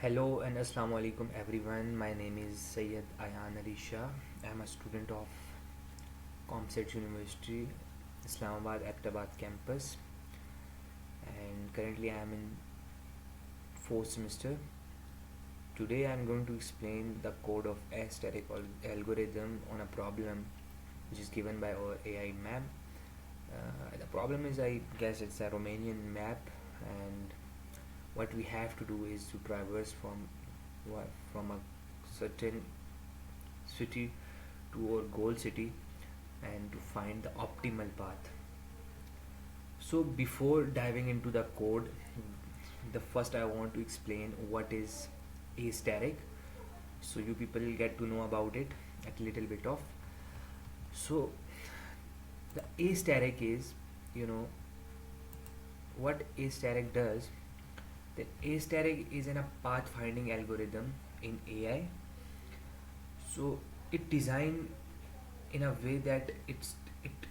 Hello and Assalamu alaikum everyone. My name is Sayyid Ayan Ali Shah. I am a student of Comsets University, Islamabad Actabad campus, and currently I am in fourth semester. Today I am going to explain the code of aesthetic algorithm on a problem which is given by our AI map. The problem is, I guess, it's a Romanian map, and what we have to do is to traverse from a certain city to our goal city and to find the optimal path. So before diving into the code, the first I want to explain what is aesthetic, so you people get to know about it a little bit of. So the aesthetic is, you know, what aesthetic does. The aesthetic is a pathfinding algorithm in AI. So it designed in a way that it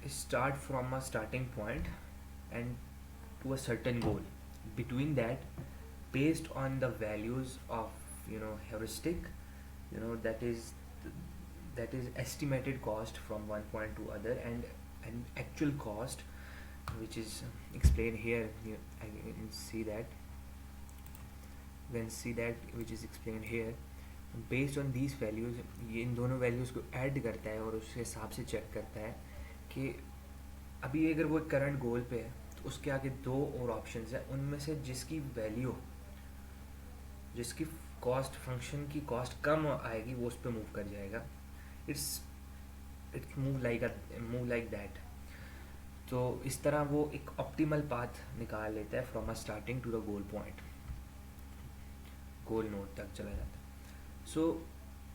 start from a starting point and to a certain goal. Between that, based on the values of heuristic, that is estimated cost from one point to other, and actual cost, which is explained here. I can see that which is explained here. Based on these values, ये इन दोनों values को add करता है और उसके हिसाब से check करता है कि अभी अगर वो करंट गोल पे है तो उसके आगे दो और ऑप्शंस हैं, उनमें से जिसकी कॉस्ट, फंक्शन की कॉस्ट कम आएगी वो उस पर मूव कर जाएगा. It's it's move like that. तो इस तरह वो एक ऑप्टिमल पाथ निकाल लेता है from a starting to the goal point, goal node तक चला जाता है. सो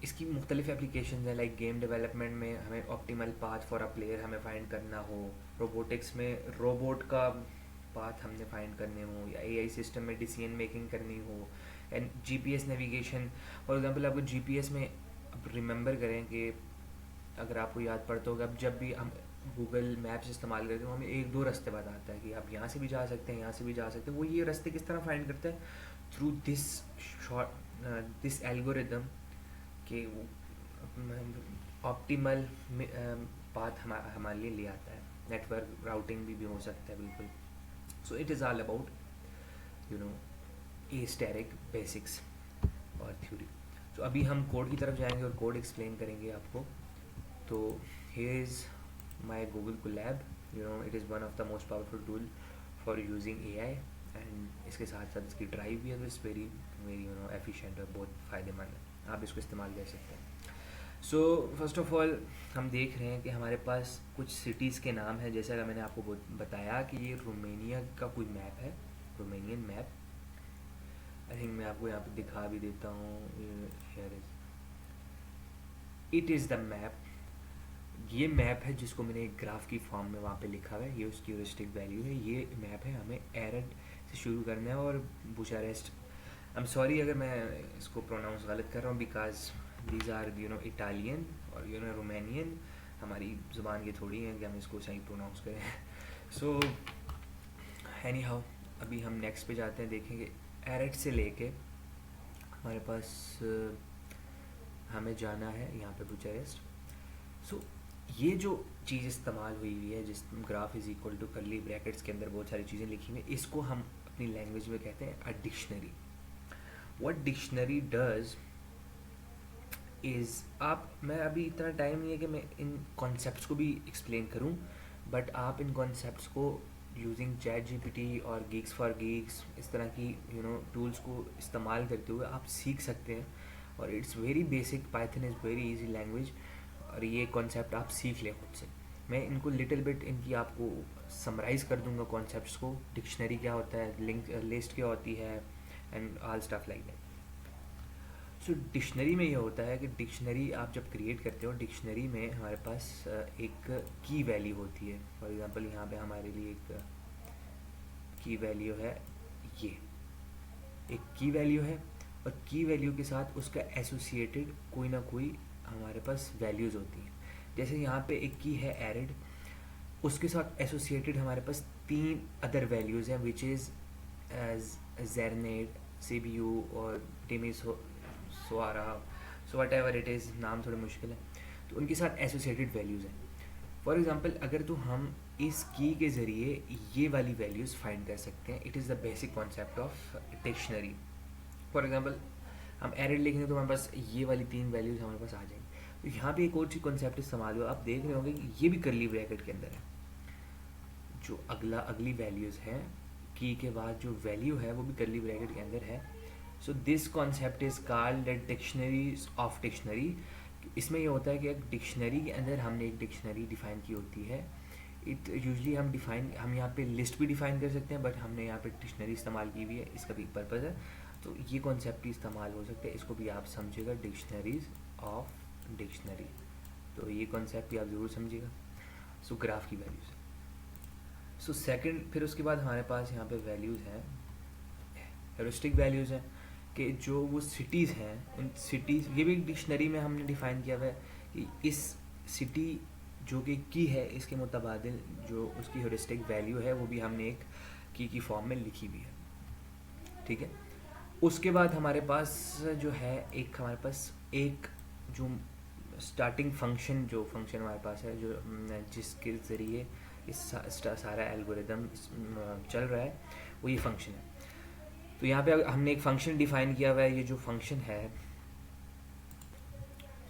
इसकी मुख्तलिफ एप्लीकेशन है. लाइक गेम डेवलपमेंट में हमें optimal path for a player हमें फाइंड करना हो, रोबोटिक्स में रोबोट का पाथ हमने फाइंड करने हो, या एआई सिस्टम में डिसीजन मेकिंग करनी हो, and GPS navigation. For example आपको जीपीएस में अब रिमेंबर करें कि अगर आपको याद पड़ता होगा, अब जब भी हम गूगल मैप्स इस्तेमाल करते हैं तो हमें एक दो रास्ते बताता है कि आप यहाँ से भी जा सकते हैं, यहाँ से भी जा सकते हैं. वो ये रास्ते किस तरह फाइंड करता है? थ्रू दिस एल्गोरिदम के ऑप्टिमल पाथ हमारे लिए ले आता है. नेटवर्क राउटिंग भी हो सकता है बिल्कुल. So it is all about asterisk basics और थ्योरी. तो अभी हम कोड की तरफ जाएंगे और कोड एक्सप्लेन करेंगे आपको. तो here is my Google Colab. It is one of the most powerful tool for using AI, and इसके साथ साथ इसकी ड्राइव भी है, तो इट्स वेरी वेरी एफिशिएंट और बहुत फ़ायदेमंद है. आप इसको इस्तेमाल कर सकते हैं. सो फर्स्ट ऑफ ऑल हम देख रहे हैं कि हमारे पास कुछ सिटीज़ के नाम हैं. जैसा कि मैंने आपको बताया कि ये रोमेनिया का कोई मैप है, रोमेनियन मैप. आई थिंक मैं आपको यहाँ पे दिखा भी देता हूँ. Here it is the map. ये मैप है जिसको मैंने एक ग्राफ की फॉर्म में वहाँ पे लिखा हुआ है. ये उसकी ह्यूरिस्टिक वैल्यू है. ये मैप है. हमें एरड से शुरू करना है और बुचारेस्ट. आई एम सॉरी अगर मैं इसको प्रोनाउंस गलत कर रहा हूँ, बिकॉज दीज आर इटालियन और रोमानियन. हमारी ज़ुबान की थोड़ी है कि हम इसको सही प्रोनाउंस करें. सो एनी हाउ, अभी हम नेक्स्ट पे जाते हैं. देखेंगे एरड से लेके हमारे पास हमें जाना है यहाँ पे बुचारेस्ट. सो ये जो चीज़ इस्तेमाल हुई हुई है, जिस graph is equal to curly brackets के अंदर बहुत सारी चीज़ें लिखी हुई हैं, इसको हम अपनी लैंग्वेज में कहते हैं a dictionary. What dictionary does is, मैं अभी इतना टाइम नहीं है कि मैं इन कॉन्सेप्ट्स को भी एक्सप्लेन करूं, बट आप इन कॉन्सेप्ट्स को यूजिंग चैट जीपीटी और गीक्स फॉर गीक्स, इस तरह की टूल्स को इस्तेमाल करते हुए आप सीख सकते हैं. और it's very basic. Python is very easy language, और ये कॉन्सेप्ट आप सीख लें खुद से. मैं इनको लिटिल बिट इनकी आपको समराइज़ कर दूंगा कॉन्सेप्ट्स को. डिक्शनरी क्या होता है, लिंक लिस्ट क्या होती है, and all stuff like that. So dictionary में ये होता है कि डिक्शनरी आप जब क्रिएट करते हो, डिक्शनरी में हमारे पास एक की वैल्यू होती है. फॉर एग्जांपल यहाँ पे हमारे लिए एक की वैल्यू है. ये एक की वैल्यू है, और की वैल्यू के साथ उसका एसोसिएटेड कोई ना कोई हमारे पास वैल्यूज़ होती हैं. जैसे यहाँ पे एक की है एरिड, उसके साथ एसोसिएटेड हमारे पास तीन अदर वैल्यूज़ हैं, विच इज़ जेरनेट, CPU और टिमी सोआरा, so whatever it is, नाम थोड़े मुश्किल है, तो उनके साथ एसोसिएटेड वैल्यूज़ हैं। फॉर एग्ज़ाम्पल अगर तो हम इस की के ज़रिए ये वाली वैल्यूज़ फाइंड कर सकते हैं, it is the basic concept of dictionary. For example हम एरर लिखेंगे तो हमारे पास ये वाली 3 वैल्यूज़ हमारे पास आ जाएंगी। तो यहाँ पे एक और चीज़ कॉन्सेप्ट इस्तेमाल हुआ, आप देख रहे होंगे कि ये भी कर्ली ब्रैकेट के अंदर है। जो अगली वैल्यूज़ हैं की के बाद जो वैल्यू है वो भी कर्ली ब्रैकेट के अंदर है। So this concept is called dictionaries of dictionary. इसमें ये होता है कि एक डिक्शनरी के अंदर हमने एक डिक्शनरी डिफ़ाइन की होती है। इट यूजली हम यहाँ पे लिस्ट भी डिफ़ाइन कर सकते हैं, बट हमने यहाँ पे डिक्शनरी इस्तेमाल की हुई है, इसका भी पर्पज़ है। तो ये कॉन्सेप्ट भी इस्तेमाल हो सकते हैं, इसको भी आप समझिएगा, डिक्शनरीज ऑफ डिक्शनरी। तो ये कॉन्सेप्ट भी आप ज़रूर समझिएगा। सो ग्राफ की वैल्यूज़, सो सेकंड, फिर उसके बाद हमारे पास यहाँ पे वैल्यूज़ हैं, हेरिस्टिक वैल्यूज़ हैं, कि जो वो सिटीज़ हैं उन सिटीज़, ये भी डिक्शनरी में हमने डिफ़ाइन किया हुआ है कि इस सिटी जो कि की है इसके मुतबादिल जो उसकी हेरिस्टिक वैल्यू है वो भी हमने एक की फॉर्म में लिखी हुई है, ठीक है। उसके बाद हमारे पास जो है हमारे पास एक जो स्टार्टिंग फंक्शन, जो फंक्शन हमारे पास है, जो जिसके ज़रिए इस सारा एल्गोरिदम चल रहा है, वो ये फंक्शन है। तो यहाँ पे हमने एक फंक्शन डिफ़ाइन किया हुआ है, ये जो फंक्शन है,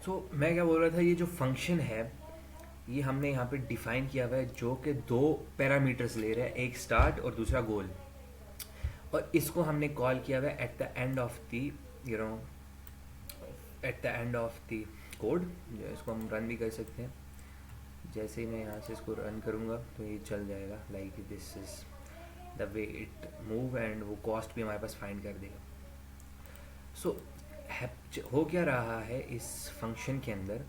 तो मैं क्या बोल रहा था, ये जो फंक्शन है ये हमने यहाँ पे डिफ़ाइन किया हुआ है जो कि 2 पैरामीटर्स ले रहा है, एक स्टार्ट और दूसरा गोल, और इसको हमने कॉल किया हुआ है eight the end of the eight the end of the code. इसको हम रन भी कर सकते हैं, जैसे ही मैं यहाँ से इसको रन करूँगा तो ये चल जाएगा, like this is the way it move, and वो कॉस्ट भी हमारे पास फाइंड कर देगा। सो हो क्या रहा है इस फंक्शन के अंदर,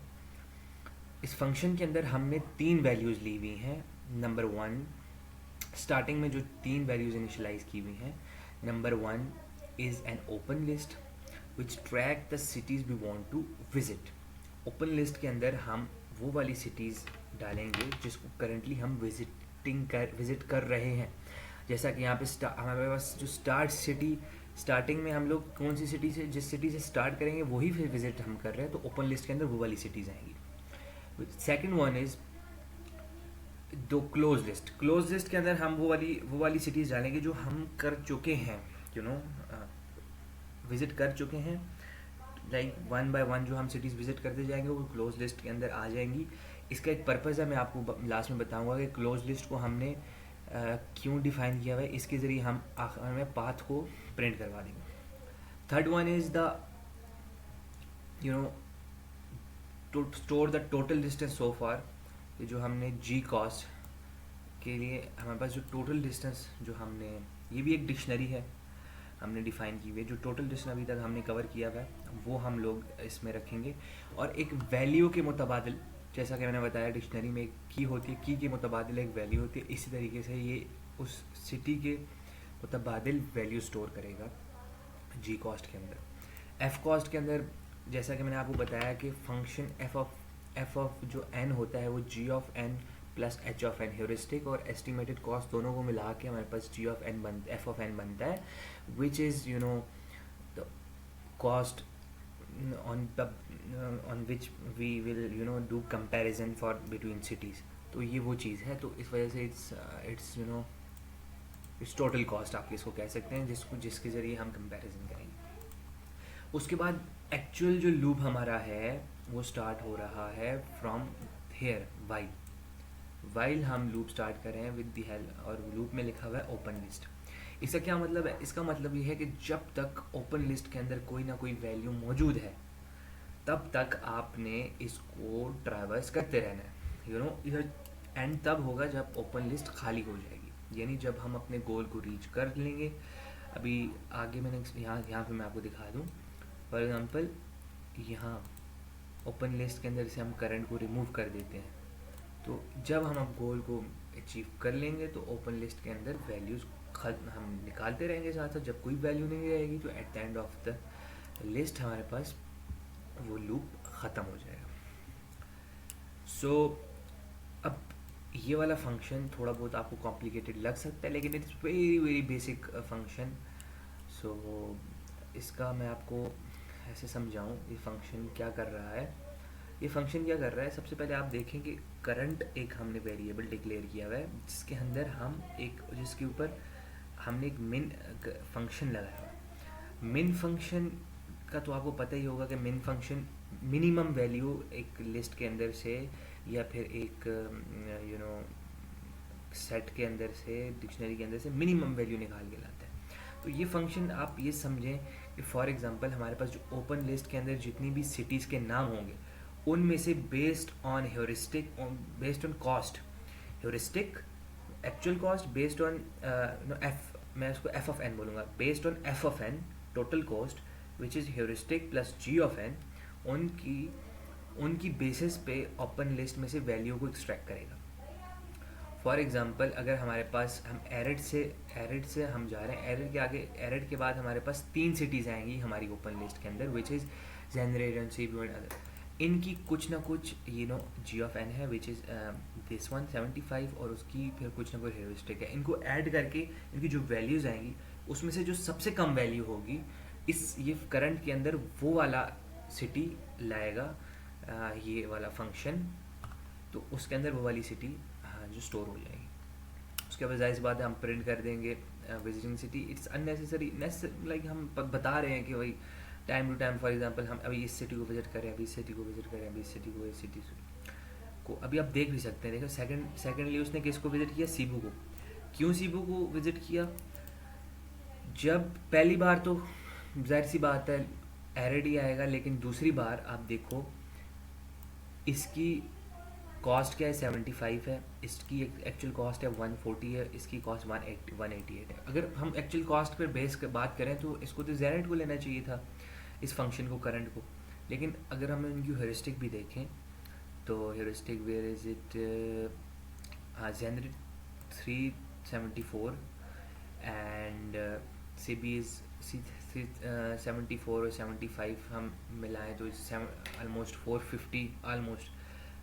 इस फंक्शन के अंदर हमने 3 वैल्यूज़ ली हुई हैं। नंबर 1, स्टार्टिंग में जो 3 वैल्यूज़ इनिशलाइज की हुई हैं, number 1 is an open list which track the cities we want to visit. Open list के अंदर हम वो वाली सिटीज़ डालेंगे जिसको करंटली हम विज़िट कर रहे हैं। जैसा कि यहाँ पे हमारे पास जो स्टार्ट सिटी, स्टार्टिंग में हम लोग कौन सी सिटी से, जिस सिटी से स्टार्ट करेंगे वही फिर विजिट हम कर रहे हैं, तो ओपन लिस्ट के अंदर वो वाली सिटीज़ आएंगी। सेकंड वन इज़ दो क्लोज लिस्ट। क्लोज लिस्ट के अंदर हम वो वाली सिटीज़ डालेंगे जो हम कर चुके हैं, विज़िट कर चुके हैं, लाइक 1 बाय 1 जो हम सिटीज़ विज़िट करते जाएंगे वो क्लोज लिस्ट के अंदर आ जाएंगी। इसका एक पर्पज़ है, मैं आपको लास्ट में बताऊंगा कि क्लोज लिस्ट को हमने क्यों डिफ़ाइन किया हुआ है, इसके ज़रिए हम आखिर में पाथ को प्रिंट करवा देंगे। Third one is the to store the total distance so far, जो हमने जी कॉस्ट के लिए हमारे पास जो टोटल डिस्टेंस जो हमने, ये भी एक डिक्शनरी है हमने डिफ़ाइन की हुई है, जो टोटल डिस्टेंस अभी तक हमने कवर किया हुआ है वो हम लोग इसमें रखेंगे। और एक वैल्यू के मुतबादिल, जैसा कि मैंने बताया डिक्शनरी में एक की होती है, की के मुतबादिल एक वैल्यू होती है, इसी तरीके से ये उस सिटी के मुतबादिल वैल्यू स्टोर करेगा जी कॉस्ट के अंदर। एफ कॉस्ट के अंदर जैसा कि मैंने आपको बताया कि फंक्शन एफ ऑफ जो एन होता है वो G of N plus H of N, heuristic और एस्टिमेटेड कॉस्ट दोनों को मिला के हमारे पास G of N F of N बनता है, which is the cost on which we will do comparison for between cities। तो ये वो चीज़ है, तो इस वजह से इट्स टोटल कॉस्ट आप इसको कह सकते हैं, जिसके ज़रिए हम कंपैरिजन करेंगे। उसके बाद एक्चुअल जो लूप हमारा है वो स्टार्ट हो रहा है फ्रॉम हेयर, वाइल हम लूप स्टार्ट कर रहे हैं विद द हेल्प, और लूप में लिखा हुआ है ओपन लिस्ट। इसका क्या मतलब है, इसका मतलब ये है कि जब तक ओपन लिस्ट के अंदर कोई ना कोई वैल्यू मौजूद है तब तक आपने इसको ट्रैवर्स करते रहना है, एंड तब होगा जब ओपन लिस्ट खाली हो जाएगी, यानी जब हम अपने गोल को रीच कर लेंगे। अभी आगे मैंने यहाँ पे मैं आपको दिखा दूँ, फॉर एग्जांपल यहाँ ओपन लिस्ट के अंदर से हम करंट को रिमूव कर देते हैं, तो जब हम गोल को अचीव कर लेंगे तो ओपन लिस्ट के अंदर वैल्यूज़ हम निकालते रहेंगे साथ साथ, जब कोई वैल्यू नहीं रहेगी तो eight the end of the list हमारे पास वो लूप ख़त्म हो जाएगा। सो अब ये वाला फंक्शन थोड़ा बहुत आपको कॉम्प्लिकेटेड लग सकता है, लेकिन it's very very basic function. So इसका मैं आपको ऐसे समझाऊँ ये फंक्शन क्या कर रहा है। ये फंक्शन क्या कर रहा है, सबसे पहले आप देखें कि करंट एक हमने वेरिएबल डिक्लेयर किया हुआ है जिसके अंदर हम एक जिसके ऊपर हमने एक मिन फंक्शन लगाया हुआ है। मिन फंक्शन का तो आपको पता ही होगा कि मिन फंक्शन मिनिमम वैल्यू एक लिस्ट के अंदर से या फिर एक सेट के अंदर से डिक्शनरी के अंदर से मिनिमम वैल्यू निकाल के लाता है। तो ये फंक्शन आप ये समझें कि फॉर एग्जांपल हमारे पास जो ओपन लिस्ट के अंदर जितनी भी सिटीज़ के नाम होंगे उनमें से based on heuristic based on cost heuristic actual cost based on F मैं उसको एफ ऑफ एन बोलूँगा based on F of N total cost which is heuristic plus G of N उनकी बेसिस पे ओपन लिस्ट में से value को extract करेगा। For example अगर हमारे पास हम एरिड से हम जा रहे हैं, एरिड के आगे एरिड के बाद हमारे पास 3 सिटीज़ आएंगी हमारी ओपन लिस्ट के अंदर which is generate CB and other. इनकी कुछ ना कुछ जी ऑफ एन है विच इज़ दिस 175 और उसकी फिर कुछ ना कुछ हेरिस्टिक है। इनको ऐड करके इनकी जो वैल्यूज़ आएंगी उसमें से जो सबसे कम वैल्यू होगी ये करंट के अंदर वो वाला सिटी लाएगा ये वाला फंक्शन, तो उसके अंदर वो वाली सिटी जो स्टोर हो जाएगी। उसके बाद जाहिर सी बात है हम प्रिंट कर देंगे visiting city. It's unnecessary like हम बता रहे हैं कि भाई time to time for example हम अभी इस सिटी को विजिट करें, अभी इस सिटी को विजिट करें, अभी इस सिटी को, इस सिटी को अभी आप देख भी सकते हैं। देखो सेकेंडली उसने किसको विजिट किया, सीबू को। क्यों सीबू को विजिट किया, जब पहली बार तो जाहिर सी बात है एरिड ही आएगा, लेकिन दूसरी बार आप देखो इसकी कॉस्ट क्या है 75 है, इसकी एक्चुअल कॉस्ट है 140 है, इसकी कॉस्ट 188 है। अगर हम एक्चुअल कॉस्ट पर बेस कर बात करें तो इसको तो जेनेट को लेना चाहिए था इस फंक्शन को, करंट को। लेकिन अगर हम इनकी हेरिस्टिक भी देखें तो heuristic where is it generate 374 and C B is 74 और 75 हम मिलाएं तो ऑलमोस्ट 450 ऑलमोस्ट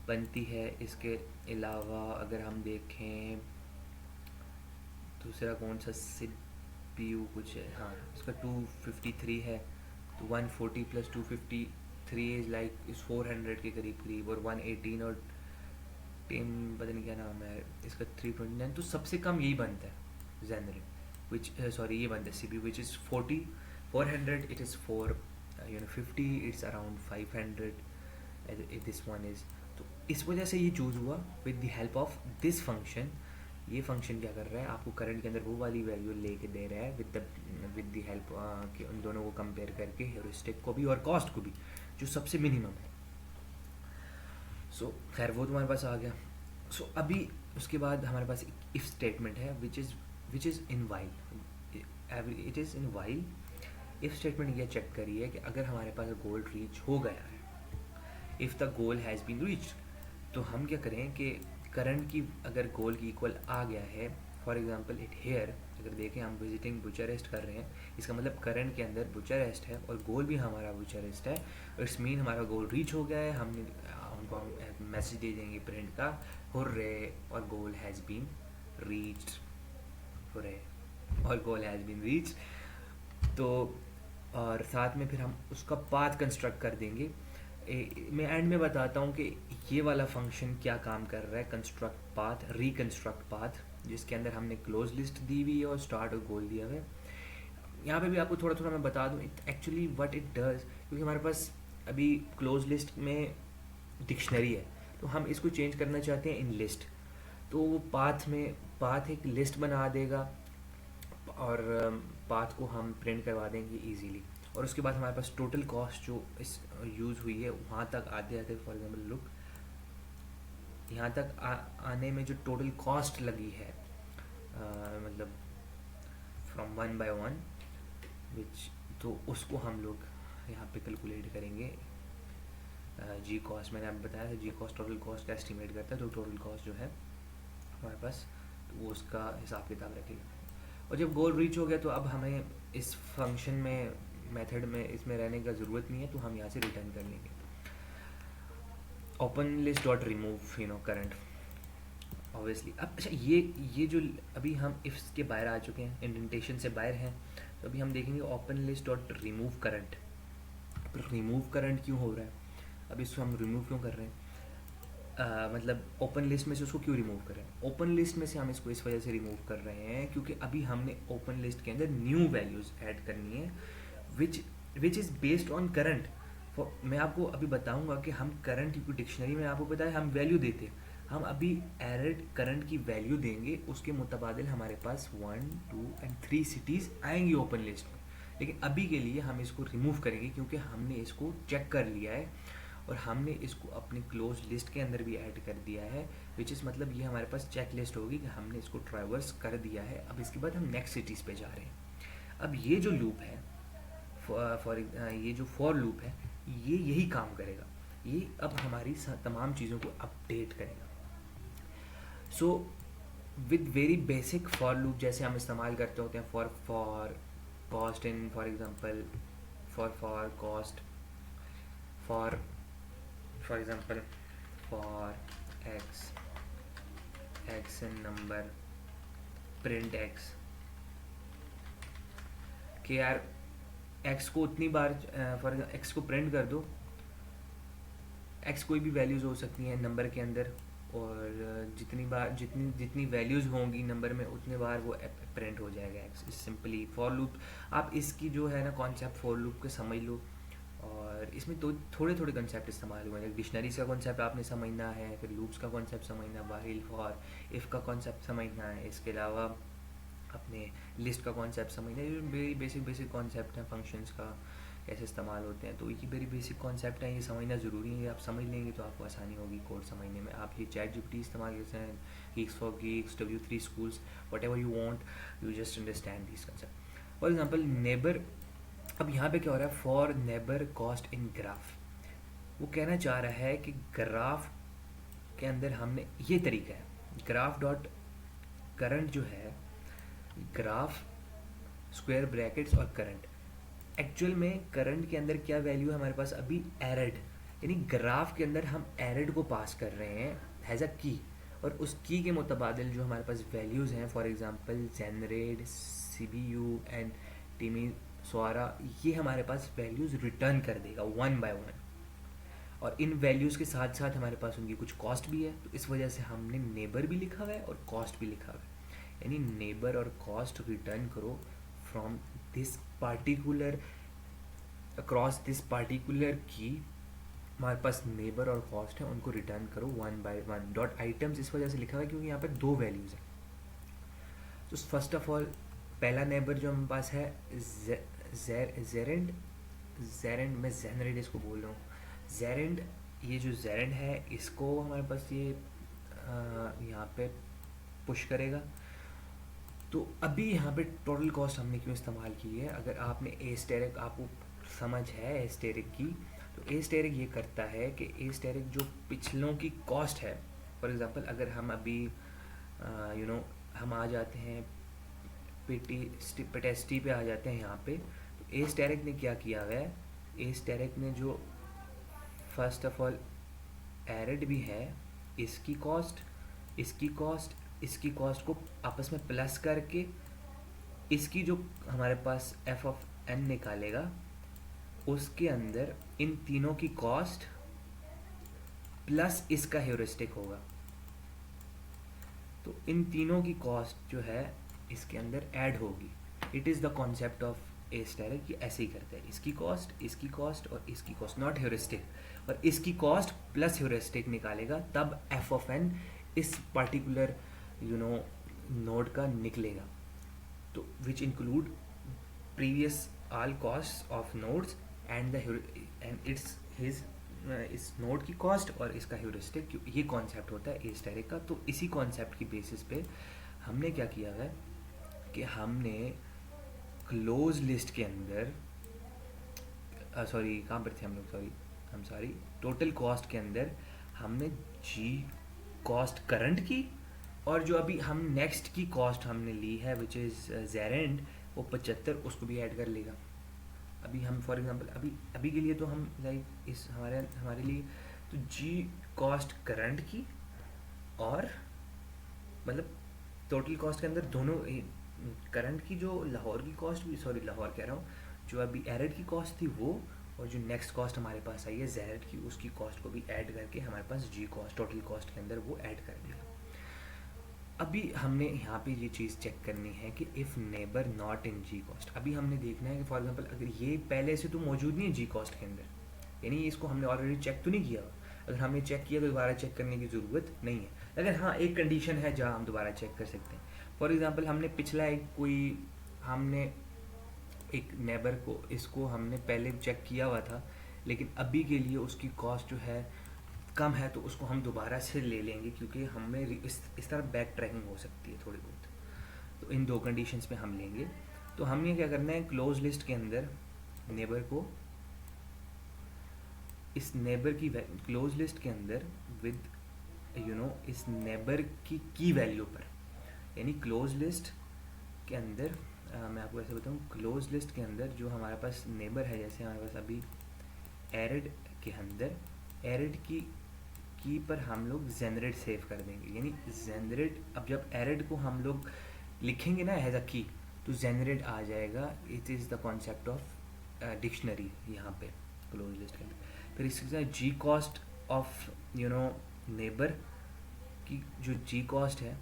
बनती है। इसके अलावा अगर हम देखें दूसरा कौन सा CPU कुछ है, हाँ इसका 253 है, तो 140 प्लस 253 इज़ लाइक इस 400 के करीब और 118 और 10 पता नहीं क्या नाम है इसका 329, तो सबसे कम यही बनता है जेनरेट विच सॉरी ये बनता है CPU which is 400 it is 450 it's around 500 this one is. तो इस वजह से ये चूज़ हुआ with the help of this function. ये फंक्शन क्या कर रहा है, आपको करंट के अंदर वो वाली वैल्यू लेके दे रहा है विद द हेल्प कि उन दोनों को कंपेयर करके हेरिस्टिक को भी और कॉस्ट को भी जो सबसे मिनिमम है। सो खैर वो तुम्हारे पास आ गया। सो अभी उसके बाद हमारे पास इफ स्टेटमेंट है which is in while. It is in while. If statement ये चेक करिए कि अगर हमारे पास गोल रीच हो गया है, if the goal has been reached, तो हम क्या करें कि करंट की अगर गोल की इक्वल आ गया है, फॉर एग्जांपल इट हेयर अगर देखें हम विजिटिंग बुचारेस्ट कर रहे हैं, इसका मतलब करंट के अंदर बुचारेस्ट है और गोल भी हमारा बुचारेस्ट है। इट्स मीन हमारा गोल रीच हो गया है। हमने उनको हम मैसेज दे देंगे प्रिंट का हुर्रे और गोल हैज़ बीन रीच्ड, हुर्रे और गोल हैज़ बीन रीच्ड। तो और साथ में फिर हम उसका पाथ कंस्ट्रक्ट कर देंगे। मैं एंड में बताता हूँ कि ये वाला फंक्शन क्या काम कर रहा है, कंस्ट्रक्ट पाथ, रिकंस्ट्रक्ट पाथ, जिसके अंदर हमने क्लोज लिस्ट दी हुई है और स्टार्ट और गोल दिया हुआ है। यहाँ पे भी आपको थोड़ा थोड़ा मैं बता दूँ एक्चुअली व्हाट इट डज, क्योंकि हमारे पास अभी क्लोज लिस्ट में डिक्शनरी है तो हम इसको चेंज करना चाहते हैं इन लिस्ट, तो वो पाथ एक लिस्ट बना देगा और पाथ को हम प्रिंट करवा देंगे इजीली। और उसके बाद हमारे पास टोटल कॉस्ट जो इस यूज़ हुई है वहाँ तक आते आते फॉर एग्जांपल लुक यहाँ तक आने में जो टोटल कॉस्ट लगी है मतलब फ्रॉम 1 by 1 विच, तो उसको हम लोग यहाँ पे कैलकुलेट करेंगे। जी कॉस्ट मैंने आपको बताया था, जी कॉस्ट टोटल कॉस्ट का एस्टिमेट करता है, तो टोटल कॉस्ट जो है हमारे पास तो वो उसका हिसाब किताब रखेगा। और जब गोल रीच हो गया तो अब हमें इस फंक्शन में मेथड में इसमें रहने का ज़रूरत नहीं है, तो हम यहाँ से रिटर्न कर लेंगे open list dot remove current obviously. अब अच्छा ये जो अभी हम इफ्स के बाहर आ चुके हैं, इंडेंटेशन से बाहर हैं, तो अभी हम देखेंगे open list dot remove current. Remove current क्यों हो रहा है, अब इसको हम रिमूव क्यों कर रहे हैं, मतलब ओपन लिस्ट में से उसको क्यों रिमूव कर रहे हैं। ओपन लिस्ट में से हम इसको इस वजह से रिमूव कर रहे हैं क्योंकि अभी हमने ओपन लिस्ट के अंदर न्यू वैल्यूज़ ऐड करनी है which which is based on current. मैं आपको अभी बताऊंगा कि हम करंट की डिक्शनरी में आपको पता है हम वैल्यू देते हैं, हम अभी एरड करंट की वैल्यू देंगे, उसके मुताबिल हमारे पास 1, 2 एंड 3 सिटीज़ आएंगी ओपन लिस्ट में। लेकिन अभी के लिए हम इसको रिमूव करेंगे क्योंकि हमने इसको चेक कर लिया है और हमने इसको अपनी क्लोज लिस्ट के अंदर भी ऐड कर दिया है, विच इज़ मतलब ये हमारे पास चेक लिस्ट होगी कि हमने इसको ट्रैवर्स कर दिया है। अब इसके बाद हम नेक्स्ट सिटीज़ पे जा रहे हैं। अब ये जो लूप है ये जो फॉर लूप है ये यही काम करेगा, ये अब हमारी तमाम चीज़ों को अपडेट करेगा। So with very basic for loop जैसे हम इस्तेमाल करते होते हैं for cost in for example for cost for example for x in number print x कि यार एक्स को उतनी बार फॉर एक्स को प्रिंट कर दो, एक्स कोई भी वैल्यूज़ हो सकती हैं नंबर के अंदर और जितनी बार जितनी वैल्यूज़ होंगी नंबर में उतने बार वो प्रिंट हो जाएगा एक्स। इस सिंपली फॉर लूप आप इसकी जो है ना कॉन्सेप्ट फॉर लूप के समझ लो और इसमें तो थोड़े थोड़े कंसेप्ट इस्तेमाल हुए हैं। डिक्शनरीज का कॉन्सेप्ट आपने समझना है, फिर लूप्स का कॉन्सेप्ट समझना, वाइल फॉर इफ़ का कॉन्सेप्ट समझना है, इसके अलावा अपने लिस्ट का कॉन्सेप्ट समझना है। ये वेरी बेसिक कॉन्सेप्ट हैं, फंक्शंस का कैसे इस्तेमाल होते हैं, तो ये वेरी बेसिक कॉन्सेप्ट है, ये समझना ज़रूरी है। आप समझ लेंगे तो आपको आसानी होगी कोड समझने में। आप ये ChatGPT इस्तेमाल करते हैं, Geeks for Geeks, W3 Schools, whatever you want, you just understand these concept। For example neighbour, अब यहाँ पे क्या हो रहा है, for neighbour cost in graph, वो कहना चाह रहा है कि ग्राफ के अंदर हमने ये तरीका है, ग्राफ डॉट करंट जो है, ग्राफ स्क्वायर ब्रैकेट्स और करंट, एक्चुअल में करंट के अंदर क्या वैल्यू है हमारे पास अभी एरड, यानी ग्राफ के अंदर हम एरड को पास कर रहे हैं हैज़ अ की, और उस की के मुताबिल जो हमारे पास वैल्यूज़ हैं for example generate, CPU and टीमी स्वारा, ये हमारे पास वैल्यूज़ रिटर्न कर देगा 1 by 1 और इन वैल्यूज़ के साथ साथ हमारे पास उनकी कुछ कॉस्ट भी है, तो इस वजह से हमने नेबर भी लिखा हुआ है और कॉस्ट भी लिखा हुआ है, यानी नेबर और कॉस्ट रिटर्न करो from this particular across this particular की, हमारे पास नेबर और कॉस्ट है, उनको रिटर्न करो 1 by 1 डॉट आइटम्स इस वजह से लिखा हुआ है क्योंकि यहाँ पर दो वैल्यूज़ हैं। तो फर्स्ट ऑफ ऑल पहला नेबर जो हमारे पास है जेरेंड, मैं जेनरेट इसको बोल रहा हूँ, जेरेंड, ये जो जेरेंड है इसको हमारे पास ये यहाँ पे पुश करेगा। तो अभी यहाँ पे टोटल कॉस्ट हमने क्यों इस्तेमाल की है, अगर आपने एस्टेरिक आपको समझ है एस्टेरिक की, तो एस्टेरिक ये करता है कि एस्टेरिक जो पिछलों की कॉस्ट है, फॉर एग्जांपल अगर हम अभी हम आ जाते हैं पेटेस्टी पे आ जाते हैं यहाँ पे, तो एस्टेरिक ने क्या किया हुआ है, एस्टेरिक ने जो फर्स्ट ऑफ ऑल एरड भी है, इसकी कॉस्ट को आपस में प्लस करके इसकी जो हमारे पास एफ ऑफ एन निकालेगा उसके अंदर इन तीनों की कॉस्ट प्लस इसका हेउरिस्टिक होगा। तो इन तीनों की कॉस्ट जो है इसके अंदर ऐड होगी। It is the concept of asterisk, ये ऐसे ही करता है, इसकी कॉस्ट और इसकी कॉस्ट, नॉट हेउरिस्टिक, और इसकी कॉस्ट प्लस हेउरिस्टिक निकालेगा, तब एफ ऑफ एन इस पार्टिकुलर नोड का निकलेगा। तो which include previous all cost of nodes and it's his इस नोड की कॉस्ट और इसका ह्यूरिस्टिक, ये कॉन्सेप्ट होता है एस्टेरिक का। तो इसी कॉन्सेप्ट की बेसिस पे हमने क्या किया है कि हमने क्लोज लिस्ट के अंदर कहाँ पर थे हम लोग, टोटल कॉस्ट के अंदर हमने जी कॉस्ट करंट की, और जो अभी हम नेक्स्ट की कॉस्ट हमने ली है विच इज़ जेरेंड, वो 75 उसको भी ऐड कर लेगा। अभी हम फॉर एग्जांपल अभी के लिए तो हम लाइक इस हमारे लिए तो जी कॉस्ट करंट की और मतलब टोटल कॉस्ट के अंदर दोनों करंट की जो लाहौर की कॉस्ट भी, सॉरी लाहौर कह रहा हूँ, जो अभी एरड की कॉस्ट थी वो, और जो नेक्स्ट कॉस्ट हमारे पास आई है जेरड की, उसकी कॉस्ट को भी ऐड करके हमारे पास जी कॉस्ट टोटल कॉस्ट के अंदर वो ऐड कर दिया। अभी हमने यहाँ पे ये चीज़ चेक करनी है कि if neighbour not in G cost, अभी हमने देखना है कि फॉर एग्जांपल अगर ये पहले से तो मौजूद नहीं है जी कॉस्ट के अंदर, यानी इसको हमने ऑलरेडी चेक तो नहीं किया। अगर हमने चेक किया तो दोबारा चेक करने की ज़रूरत नहीं है। अगर हाँ एक कंडीशन है जहाँ हम दोबारा चेक कर सकते हैं, फॉर एग्ज़ाम्पल हमने पिछला हमने एक नेबर को, इसको हमने पहले चेक किया हुआ था, लेकिन अभी के लिए उसकी कॉस्ट जो है कम है, तो उसको हम दोबारा से ले लेंगे, क्योंकि हमें इस तरह बैक ट्रैकिंग हो सकती है थोड़ी बहुत। तो इन दो कंडीशंस में हम लेंगे। तो हमें क्या करना है, क्लोज लिस्ट के अंदर नेबर को, इस नेबर की क्लोज लिस्ट के अंदर विद इस नेबर की वैल्यू पर, यानी क्लोज लिस्ट के अंदर मैं आपको ऐसे बताऊँ, क्लोज लिस्ट के अंदर जो हमारे पास नेबर है, जैसे हमारे पास अभी एरड के अंदर एरड की पर हम लोग जेनरेट सेव कर देंगे, यानी जेनरेट, अब जब एरड को हम लोग लिखेंगे ना एज अ की, तो जेनरेट आ जाएगा। It is the concept of dictionary यहाँ पे क्लोज लिस्ट के अंदर। फिर इसके साथ जी कॉस्ट ऑफ नेबर की जो जी कॉस्ट है,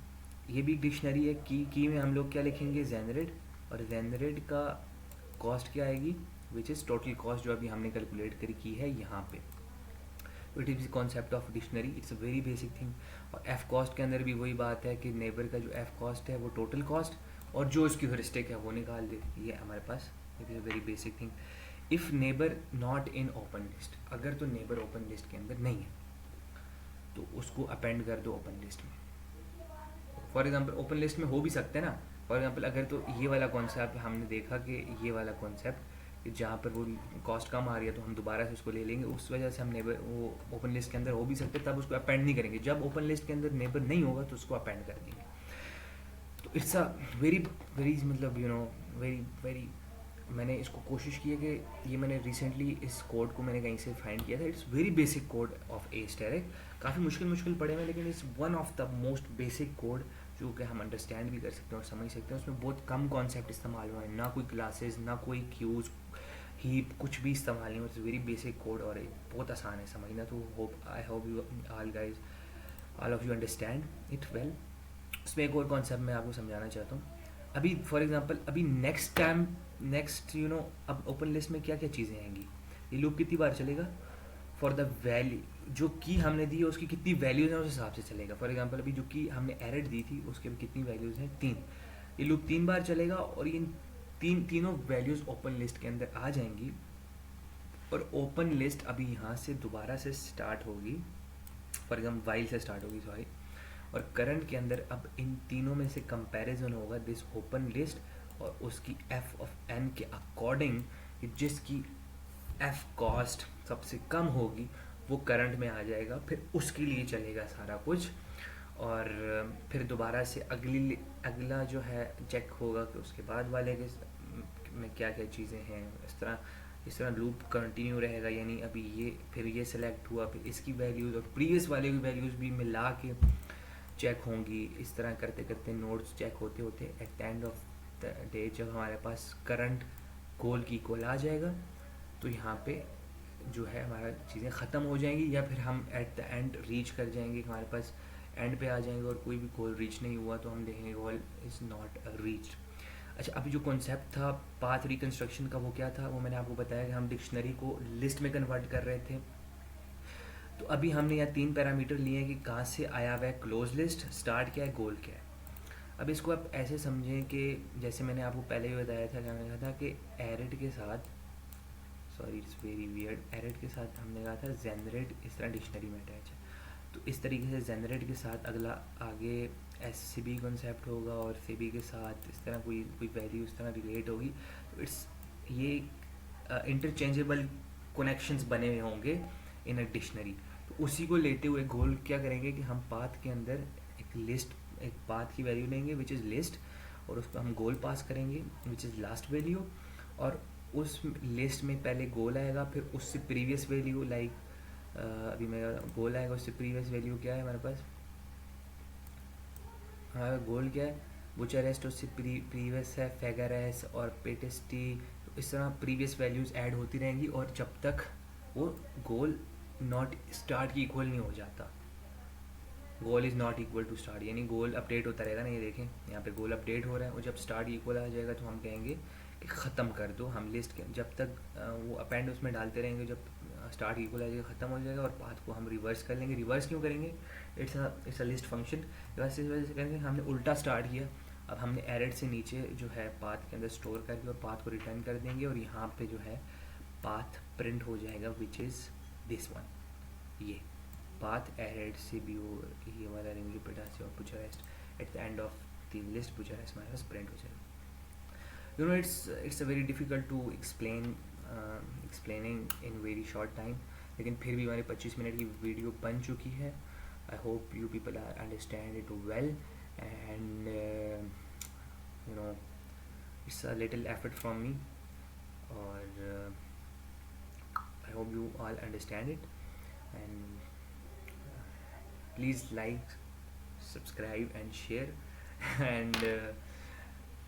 ये भी डिक्शनरी है। की में हम लोग क्या लिखेंगे, जेनरेट, और जेनरेट का कॉस्ट क्या आएगी, विच इज़ टोटल कॉस्ट जो अभी हमने कैलकुलेट करी की है यहाँ पे। तो it is concept of dictionary, it's a very basic thing. और एफ कॉस्ट के अंदर भी वही बात है कि नेबर का जो एफ कॉस्ट है वो टोटल कॉस्ट, और जो इसकी ह्यूरिस्टिक है वो निकाल दे, ये हमारे पास it is a very basic thing. If neighbour not in open list, अगर तो नेबर ओपन लिस्ट के अंदर नहीं है तो उसको अपेंड कर दो ओपन लिस्ट में। फॉर एग्जांपल ओपन लिस्ट में हो भी सकते हैं ना, फॉर एग्जांपल अगर तो ये वाला कॉन्सेप्ट हमने देखा कि ये वाला कॉन्सेप्ट जहाँ पर वो कॉस्ट कम आ रही है तो हम दोबारा से उसको ले लेंगे, उस वजह से हम नेबर वो ओपन लिस्ट के अंदर हो भी सकते, तब उसको अपेंड नहीं करेंगे। जब ओपन लिस्ट के अंदर नेबर नहीं होगा तो उसको अपेंड कर देंगे। तो इट्स अ वेरी वेरी मतलब वेरी वेरी, मैंने इसको कोशिश की है कि ये मैंने रिसेंटली इस कोड को मैंने कहीं से फाइंड किया था। It's very basic code of a static, काफ़ी मुश्किल पड़े हुए, लेकिन it's one of the most basic code जो कि हम अंडरस्टैंड भी कर सकते हैं और समझ सकते हैं। उसमें बहुत कम कॉन्सेप्ट इस्तेमाल हुआ है, ना कोई क्लासेस, ना कोई क्यूज, हीप, कुछ भी इस्तेमाल नहीं हुआ। इट्स वेरी बेसिक कोड और बहुत आसान है समझना। तो आई hope you all guys, all of you understand it well. उसमें एक और कॉन्सेप्ट मैं आपको समझाना चाहता हूँ। अभी फॉर एग्जांपल अभी नेक्स्ट अब ओपन लिस्ट में क्या क्या चीज़ें आएंगी, ये लूप कितनी बार चलेगा, फॉर द वैल्यू जो की हमने दी है उसकी कितनी वैल्यूज़ हैं उस हिसाब से चलेगा। फॉर एग्जांपल अभी जो की हमने एरर दी थी उसके कितनी वैल्यूज़ हैं, 3। ये लूप 3 बार चलेगा और ये तीनों वैल्यूज़ ओपन लिस्ट के अंदर आ जाएंगी। और ओपन लिस्ट अभी यहाँ से दोबारा से स्टार्ट होगी, फॉर एग्जाम्पल वाइल से स्टार्ट होगी, सॉरी। और करंट के अंदर अब इन तीनों में से कंपैरिजन होगा दिस ओपन लिस्ट और उसकी एफ ऑफ एन के अकॉर्डिंग, जिसकी एफ कॉस्ट सबसे कम होगी वो करंट में आ जाएगा। फिर उसके लिए चलेगा सारा कुछ, और फिर दोबारा से अगला जो है चेक होगा कि उसके बाद वाले के में क्या क्या चीज़ें हैं। इस तरह लूप कंटिन्यू रहेगा, यानी अभी ये फिर ये सिलेक्ट हुआ, फिर इसकी वैल्यूज़ और प्रीवियस वाले की वैल्यूज़ भी मिला के चेक होंगी। इस तरह करते करते नोड्स चेक होते होते eight the end of the day जब हमारे पास करंट गोल की इक्वल आ जाएगा तो यहाँ पे जो है हमारा चीज़ें ख़त्म हो जाएंगी, या फिर हम एट द एंड रीच कर जाएंगे, हमारे पास एंड पे आ जाएंगे और कोई भी गोल रीच नहीं हुआ तो हम देखेंगे गोल इज़ नॉट रीच्ड। अच्छा, अभी जो कॉन्सेप्ट था पाथ रिकन्स्ट्रक्शन का वो क्या था, वो मैंने आपको बताया कि हम डिक्शनरी को लिस्ट में कन्वर्ट कर रहे थे। तो अभी हमने यहाँ 3 पैरामीटर लिए हैं कि कहाँ से आया हुआ है क्लोज लिस्ट, स्टार्ट क्या है, गोल क्या है। अब इसको आप ऐसे समझें कि जैसे मैंने आपको पहले भी बताया था, क्या मैंने कहा था कि एरर के साथ, sorry it's very weird, error के साथ हमने कहा था जेनरेट इस तरह डिक्शनरी में अटैच है। तो इस तरीके से जेनरेट के साथ अगला आगे एस सी बी कॉन्सेप्ट होगा और सी बी के साथ इस तरह कोई वैल्यू इस तरह रिलेट होगी। तो इट्स ये इंटरचेंजेबल कनेक्शंस बने हुए होंगे इन अ डिक्शनरी। तो उसी को लेते हुए गोल क्या करेंगे कि हम पाथ के अंदर एक पाथ की वैल्यू लेंगे विच इज़ लिस्ट, और उसको हम गोल पास करेंगे विच इज़ लास्ट वैल्यू, और उस लिस्ट में पहले गोल आएगा, फिर उससे प्रीवियस वैल्यू लाइक अभी मेरा गोल आएगा, उससे प्रीवियस वैल्यू क्या है हमारे पास, हमारा गोल क्या है, बुचारेस्ट उससे प्रीवियस है फेगारेस और पेटेस्टी। इस तरह प्रीवियस वैल्यूज़ ऐड होती रहेंगी और जब तक वो गोल नॉट स्टार्ट की इक्वल नहीं हो जाता। Goal is not equal to start, यानी गोल अपडेट होता रहेगा ना, ये देखें यहाँ पे गोल अपडेट हो रहा है और जब स्टार्ट इक्वल आ जाएगा तो हम कहेंगे कि ख़त्म कर दो। हम लिस्ट के जब तक वो अपेंड उसमें डालते रहेंगे, जब स्टार्ट इक्वल आ जाएगा ख़त्म हो जाएगा और पाथ को हम रिवर्स कर लेंगे। रिवर्स क्यों करेंगे? इट्स अ लिस्ट फंक्शन, बस इस वजह से करेंगे हमने उल्टा स्टार्ट किया। अब हमने एरर से नीचे जो है पाथ के अंदर स्टोर करके और पाथ को रिटर्न कर देंगे और यहाँ पे जो है पाथ प्रिंट हो जाएगा विच इज़ दिस वन, ये path added CBO ये वाला रिमूव पेटासी और Bucharest at the end of the list Bucharest हमारे पास प्रिंट हो जाएगा। It's a very difficult to explaining in very short time, लेकिन फिर भी हमारी 25 मिनट की वीडियो बन चुकी है। I hope you people are understand it well and you know it's a little effort from me और I hope you all understand it and please like, subscribe and share and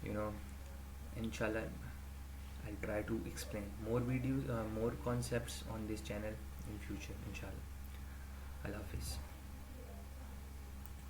you know inshallah I'll try to explain more videos, more concepts on this channel in future inshallah. Allah Hafiz.